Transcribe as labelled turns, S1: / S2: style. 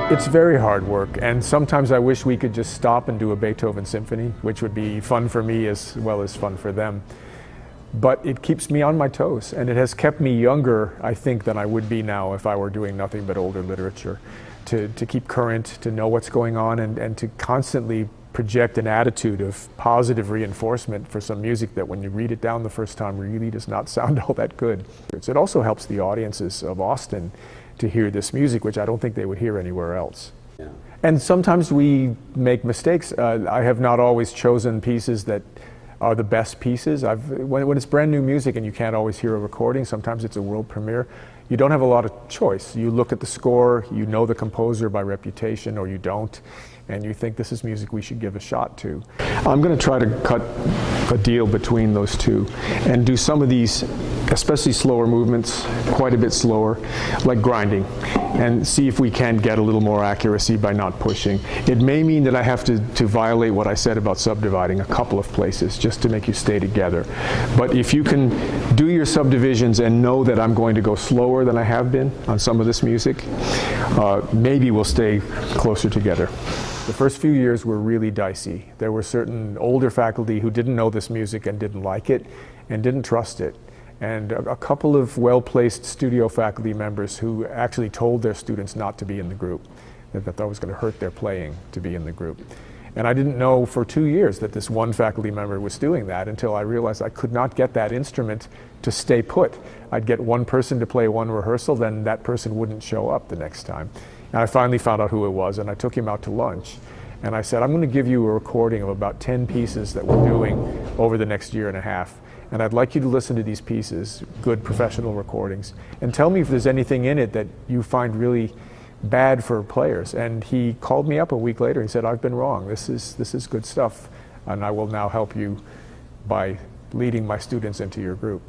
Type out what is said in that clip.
S1: It's very hard work, and sometimes I wish we could just stop and do a Beethoven symphony, which would be fun for me as well as fun for them. But it keeps me on my toes, and it has kept me younger, I think, than I would be now if I were doing nothing but older literature. To keep current, to know what's going on, and to constantly project an attitude of positive reinforcement for some music that when you read it down the first time really does not sound all that good. It also helps the audiences of Austin to hear this music, which I don't think they would hear anywhere else. Yeah. And sometimes we make mistakes. I have not always chosen pieces that are the best pieces. When it's brand new music and you can't always hear a recording, sometimes it's a world premiere, you don't have a lot of choice. You look at the score, you know the composer by reputation, or you don't, and you think this is music we should give a shot to. I'm going to try to cut a deal between those two and do some of these, especially slower movements, quite a bit slower, like grinding, and see if we can get a little more accuracy by not pushing. It may mean that I have to violate what I said about subdividing a couple of places just to make you stay together. But if you can do your subdivisions and know that I'm going to go slower than I have been on some of this music, maybe we'll stay closer together. The first few years were really dicey. There were certain older faculty who didn't know this music and didn't like it and didn't trust it. And a couple of well-placed studio faculty members who actually told their students not to be in the group, that was going to hurt their playing to be in the group. And I didn't know for 2 years that this one faculty member was doing that until I realized I could not get that instrument to stay put. I'd get one person to play one rehearsal, then that person wouldn't show up the next time. And I finally found out who it was, and I took him out to lunch. And I said, I'm going to give you a recording of about 10 pieces that we're doing over the next year and a half. And I'd like you to listen to these pieces, good professional recordings, and tell me if there's anything in it that you find really bad for players. And he called me up a week later and said, I've been wrong. This is good stuff, and I will now help you by leading my students into your group.